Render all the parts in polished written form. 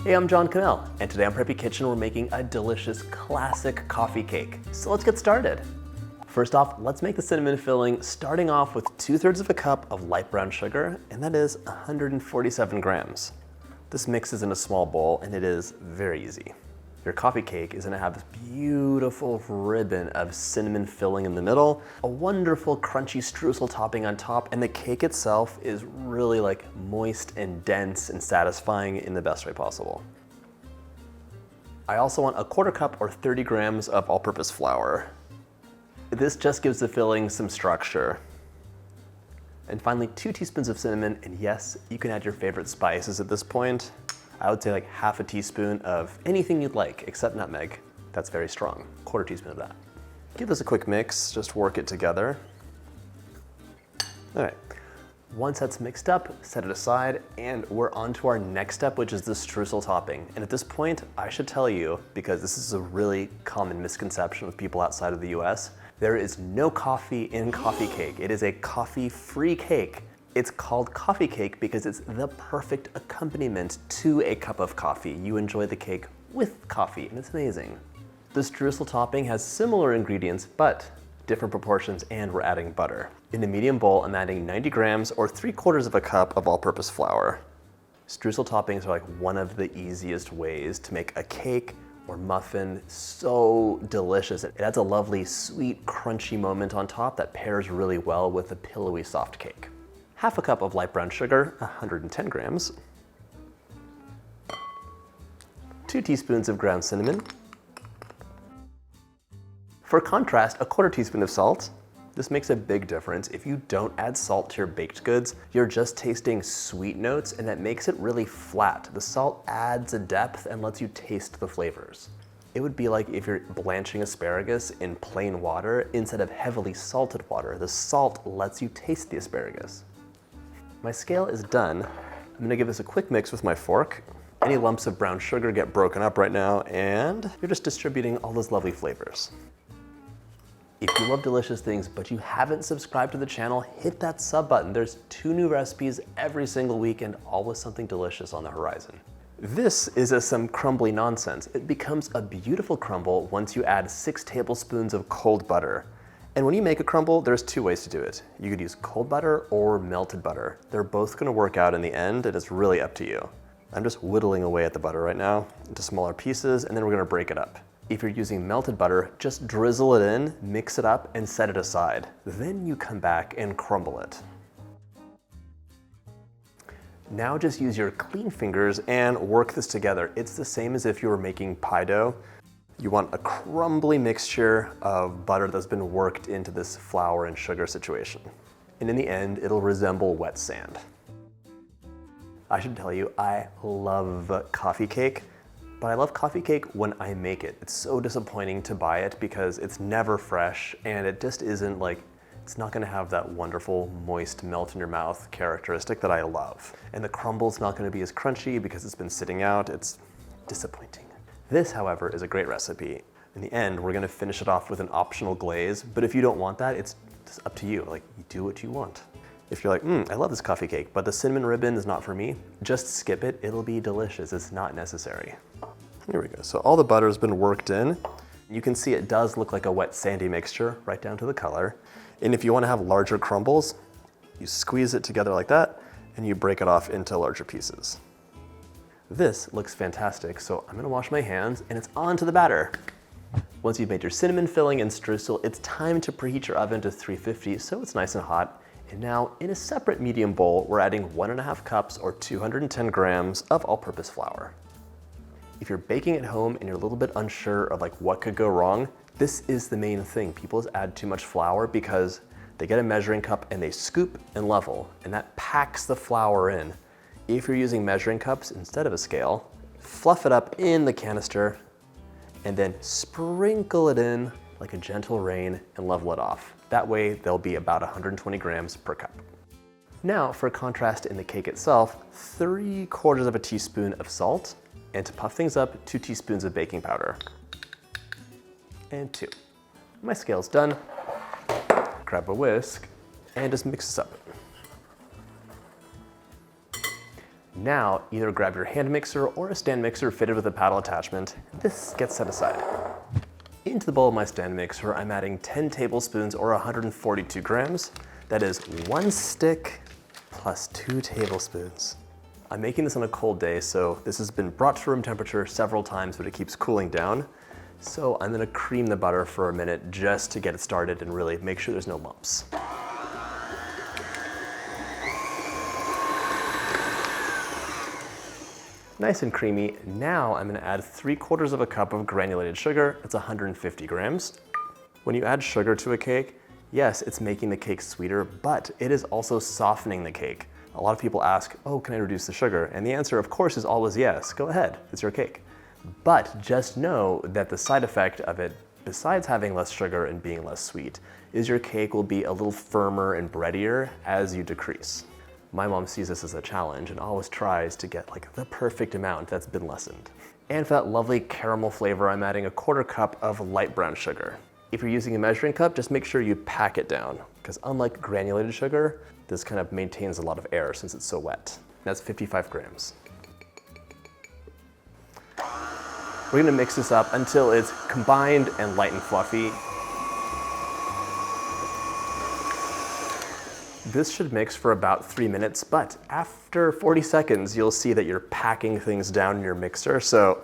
Hey, I'm John Cannell, and today on Preppy Kitchen we're making a delicious classic coffee cake. So let's get started. First off, let's make the cinnamon filling, starting off with 2/3 of a cup of light brown sugar, and that is 147 grams. This mixes in a small bowl, and it is very easy. Your coffee cake is gonna have this beautiful ribbon of cinnamon filling in the middle, a wonderful crunchy streusel topping on top, and the cake itself is really like moist and dense and satisfying in the best way possible. I also want a 1/4 cup or 30 grams of all-purpose flour. This just gives the filling some structure. And finally, 2 teaspoons of cinnamon, and yes, you can add your favorite spices at this point. I would say like 1/2 teaspoon of anything you'd like, except nutmeg. That's very strong. 1/4 teaspoon of that. Give this a quick mix, just work it together. All right, once that's mixed up, set it aside, and we're on to our next step, which is the streusel topping. And at this point, I should tell you, because this is a really common misconception with people outside of the US, there is no coffee in coffee cake. It is a coffee-free cake. It's called coffee cake because it's the perfect accompaniment to a cup of coffee. You enjoy the cake with coffee, and it's amazing. The streusel topping has similar ingredients, but different proportions, and we're adding butter. In a medium bowl, I'm adding 90 grams or 3/4 of a cup of all-purpose flour. Streusel toppings are like one of the easiest ways to make a cake or muffin so delicious. It adds a lovely, sweet, crunchy moment on top that pairs really well with a pillowy, soft cake. 1/2 cup of light brown sugar, 110 grams. 2 teaspoons of ground cinnamon. For contrast, a 1/4 teaspoon of salt. This makes a big difference. If you don't add salt to your baked goods, you're just tasting sweet notes, and that makes it really flat. The salt adds a depth and lets you taste the flavors. It would be like if you're blanching asparagus in plain water instead of heavily salted water. The salt lets you taste the asparagus. My scale is done. I'm gonna give this a quick mix with my fork. Any lumps of brown sugar get broken up right now, and you're just distributing all those lovely flavors. If you love delicious things, but you haven't subscribed to the channel, hit that sub button. There's 2 new recipes every single week, and always something delicious on the horizon. This is some crumbly nonsense. It becomes a beautiful crumble once you add 6 tablespoons of cold butter. And when you make a crumble, there's 2 ways to do it. You could use cold butter or melted butter. They're both gonna work out in the end, and it's really up to you. I'm just whittling away at the butter right now into smaller pieces, and then we're gonna break it up. If you're using melted butter, just drizzle it in, mix it up, and set it aside. Then you come back and crumble it. Now just use your clean fingers and work this together. It's the same as if you were making pie dough. You want a crumbly mixture of butter that's been worked into this flour and sugar situation. And in the end, it'll resemble wet sand. I should tell you, I love coffee cake, but I love coffee cake when I make it. It's so disappointing to buy it because it's never fresh, and it just isn't like, it's not gonna have that wonderful, moist, melt in your mouth characteristic that I love. And the crumble's not gonna be as crunchy because it's been sitting out. It's disappointing. This, however, is a great recipe. In the end, we're gonna finish it off with an optional glaze, but if you don't want that, it's just up to you. Like, you do what you want. If you're like, I love this coffee cake, but the cinnamon ribbon is not for me, just skip it. It'll be delicious. It's not necessary. Here we go. So all the butter has been worked in. You can see it does look like a wet, sandy mixture, right down to the color. And if you want to have larger crumbles, you squeeze it together like that, and you break it off into larger pieces. This looks fantastic, so I'm gonna wash my hands, and it's on to the batter. Once you've made your cinnamon filling and streusel, it's time to preheat your oven to 350 so it's nice and hot. And now, in a separate medium bowl, we're adding 1.5 cups or 210 grams of all-purpose flour. If you're baking at home and you're a little bit unsure of like what could go wrong, this is the main thing. People just add too much flour because they get a measuring cup and they scoop and level, and that packs the flour in. If you're using measuring cups instead of a scale, fluff it up in the canister and then sprinkle it in like a gentle rain and level it off. That way there'll be about 120 grams per cup. Now for contrast in the cake itself, 3/4 of a teaspoon of salt, and to puff things up, 2 teaspoons of baking powder. And 2. My scale's done. Grab a whisk and just mix this up. Now, either grab your hand mixer or a stand mixer fitted with a paddle attachment. This gets set aside. Into the bowl of my stand mixer, I'm adding 10 tablespoons or 142 grams. That is 1 stick plus 2 tablespoons. I'm making this on a cold day, so this has been brought to room temperature several times, but it keeps cooling down. So I'm gonna cream the butter for a minute just to get it started and really make sure there's no lumps. Nice and creamy. Now I'm gonna add 3/4 of a cup of granulated sugar. That's 150 grams. When you add sugar to a cake, yes, it's making the cake sweeter, but it is also softening the cake. A lot of people ask, oh, can I reduce the sugar? And the answer, of course, is always yes. Go ahead, it's your cake. But just know that the side effect of it, besides having less sugar and being less sweet, is your cake will be a little firmer and breadier as you decrease. My mom sees this as a challenge and always tries to get like the perfect amount that's been lessened. And for that lovely caramel flavor, I'm adding 1/4 cup of light brown sugar. If you're using a measuring cup, just make sure you pack it down, because unlike granulated sugar, this kind of maintains a lot of air since it's so wet. That's 55 grams. We're gonna mix this up until it's combined and light and fluffy. This should mix for about 3 minutes, but after 40 seconds, you'll see that you're packing things down in your mixer. So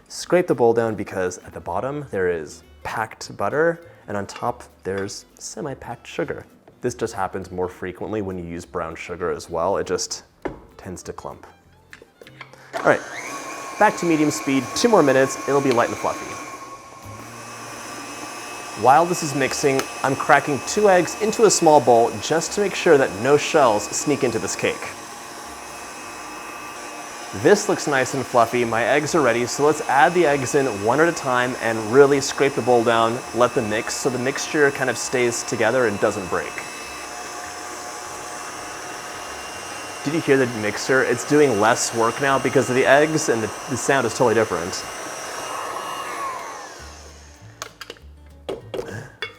scrape the bowl down, because at the bottom there is packed butter, and on top there's semi-packed sugar. This just happens more frequently when you use brown sugar as well. It just tends to clump. All right, back to medium speed, 2 more minutes, it'll be light and fluffy. While this is mixing, I'm cracking 2 eggs into a small bowl just to make sure that no shells sneak into this cake. This looks nice and fluffy. My eggs are ready, so let's add the eggs in one at a time and really scrape the bowl down, let them mix so the mixture kind of stays together and doesn't break. Did you hear the mixer? It's doing less work now because of the eggs, and the sound is totally different.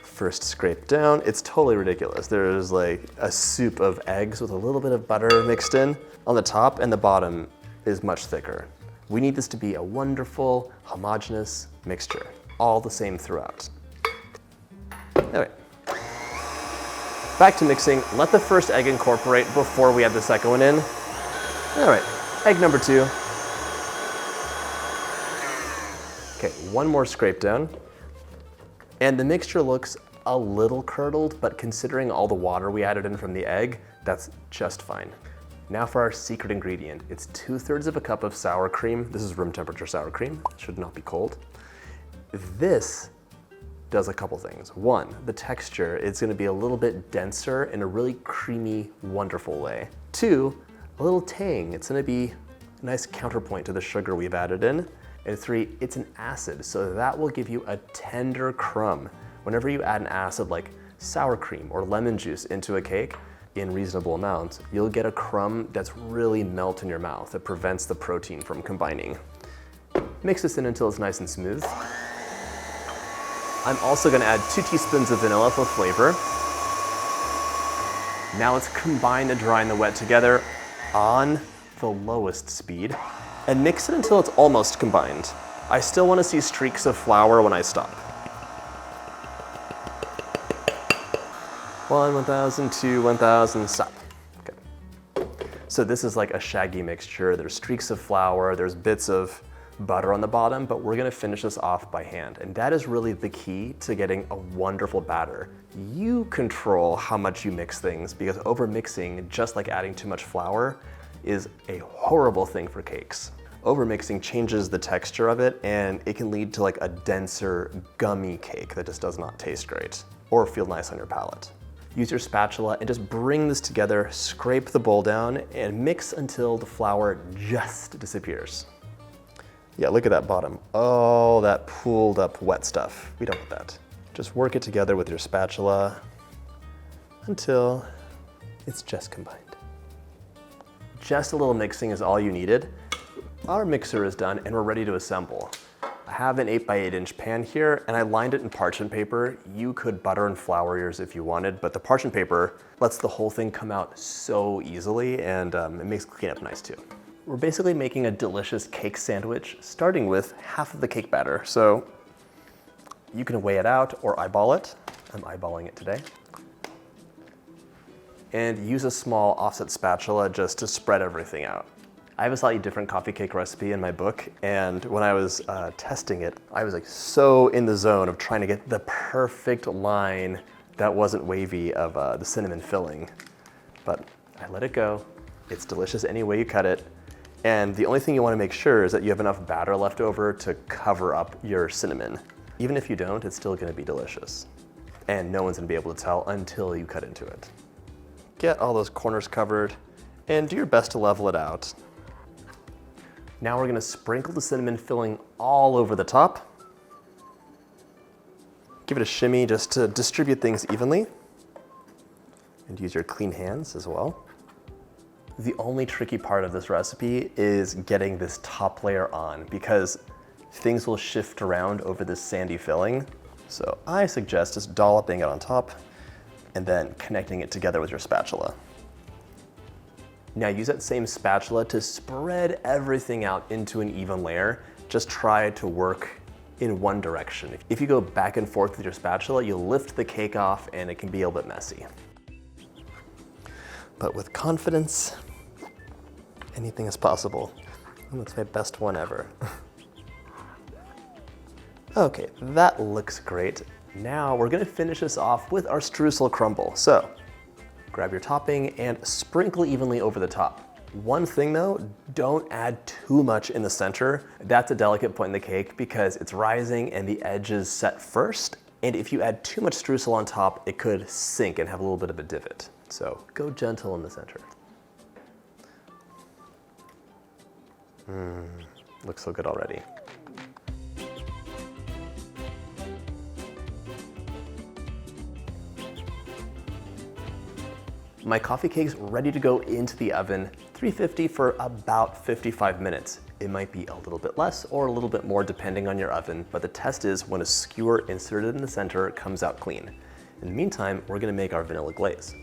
First scrape down. It's totally ridiculous. There's like a soup of eggs with a little bit of butter mixed in on the top, and the bottom is much thicker. We need this to be a wonderful, homogeneous mixture, all the same throughout. Anyway, back to mixing. Let the first egg incorporate before we add the second one in. All right, egg number 2. Okay, 1 more scrape down. And the mixture looks a little curdled, but considering all the water we added in from the egg, that's just fine. Now for our secret ingredient. It's 2/3 of a cup of sour cream. This is room temperature sour cream. It should not be cold. This does a couple things. 1, the texture is gonna be a little bit denser in a really creamy, wonderful way. 2, a little tang. It's gonna be a nice counterpoint to the sugar we've added in. And 3, it's an acid, so that will give you a tender crumb. Whenever you add an acid like sour cream or lemon juice into a cake in reasonable amounts, you'll get a crumb that's really melt in your mouth. It prevents the protein from combining. Mix this in until it's nice and smooth. I'm also gonna add 2 teaspoons of vanilla for flavor. Now let's combine the dry and the wet together on the lowest speed and mix it until it's almost combined. I still want to see streaks of flour when I stop. 1, 1,000, 2, 1,000, stop. Okay. So this is like a shaggy mixture. There's streaks of flour, there's bits of butter on the bottom, but we're gonna finish this off by hand. And that is really the key to getting a wonderful batter. You control how much you mix things, because over mixing, just like adding too much flour, is a horrible thing for cakes. Overmixing changes the texture of it, and it can lead to like a denser, gummy cake that just does not taste great or feel nice on your palate. Use your spatula and just bring this together, scrape the bowl down, and mix until the flour just disappears. Yeah, look at that bottom. Oh, that pooled up wet stuff. We don't want that. Just work it together with your spatula until it's just combined. Just a little mixing is all you needed. Our mixer is done and we're ready to assemble. I have an 8x8" pan here and I lined it in parchment paper. You could butter and flour yours if you wanted, but the parchment paper lets the whole thing come out so easily, and it makes cleanup nice too. We're basically making a delicious cake sandwich, starting with half of the cake batter. So you can weigh it out or eyeball it. I'm eyeballing it today. And use a small offset spatula just to spread everything out. I have a slightly different coffee cake recipe in my book, and when I was testing it, I was like so in the zone of trying to get the perfect line that wasn't wavy of the cinnamon filling. But I let it go. It's delicious any way you cut it. And the only thing you want to make sure is that you have enough batter left over to cover up your cinnamon. Even if you don't, it's still going to be delicious. And no one's going to be able to tell until you cut into it. Get all those corners covered and do your best to level it out. Now we're going to sprinkle the cinnamon filling all over the top. Give it a shimmy just to distribute things evenly. And use your clean hands as well. The only tricky part of this recipe is getting this top layer on because things will shift around over this sandy filling. So I suggest just dolloping it on top and then connecting it together with your spatula. Now use that same spatula to spread everything out into an even layer. Just try to work in one direction. If you go back and forth with your spatula, you'll lift the cake off and it can be a little bit messy. But with confidence, anything is possible. And that's my best one ever. Okay, that looks great. Now we're gonna finish this off with our streusel crumble. So grab your topping and sprinkle evenly over the top. One thing though, don't add too much in the center. That's a delicate point in the cake because it's rising and the edge is set first. And if you add too much streusel on top, it could sink and have a little bit of a divot. So go gentle in the center. Looks so good already. My coffee cake's ready to go into the oven, 350 for about 55 minutes. It might be a little bit less or a little bit more depending on your oven, but the test is when a skewer inserted in the center comes out clean. In the meantime, we're gonna make our vanilla glaze.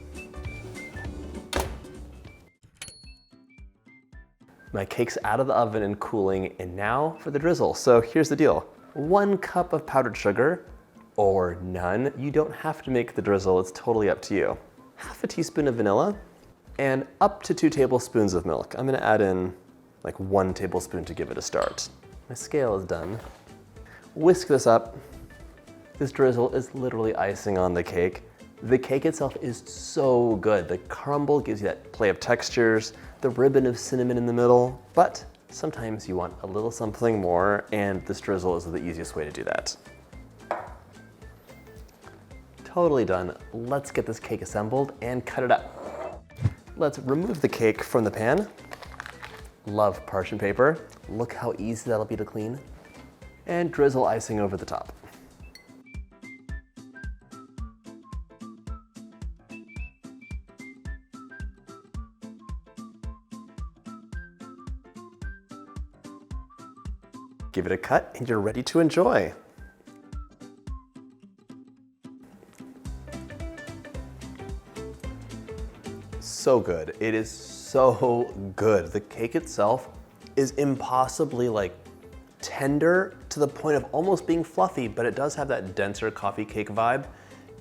My cake's out of the oven and cooling, and now for the drizzle. So here's the deal. 1 cup of powdered sugar, or none. You don't have to make the drizzle, it's totally up to you. Half a teaspoon of vanilla, and up to 2 tablespoons of milk. I'm gonna add in like 1 tablespoon to give it a start. My scale is done. Whisk this up. This drizzle is literally icing on the cake. The cake itself is so good. The crumble gives you that play of textures, the ribbon of cinnamon in the middle, but sometimes you want a little something more, and this drizzle is the easiest way to do that. Totally done. Let's get this cake assembled and cut it up. Let's remove the cake from the pan. Love parchment paper. Look how easy that'll be to clean. And drizzle icing over the top. Give it a cut and you're ready to enjoy. So good. It is so good. The cake itself is impossibly like tender to the point of almost being fluffy, but it does have that denser coffee cake vibe.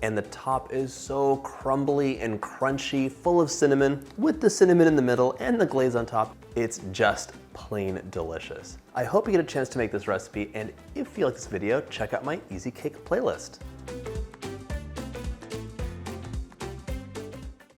And the top is so crumbly and crunchy, full of cinnamon, with the cinnamon in the middle and the glaze on top. It's just plain delicious. I hope you get a chance to make this recipe, and if you like this video, check out my Easy Cake playlist.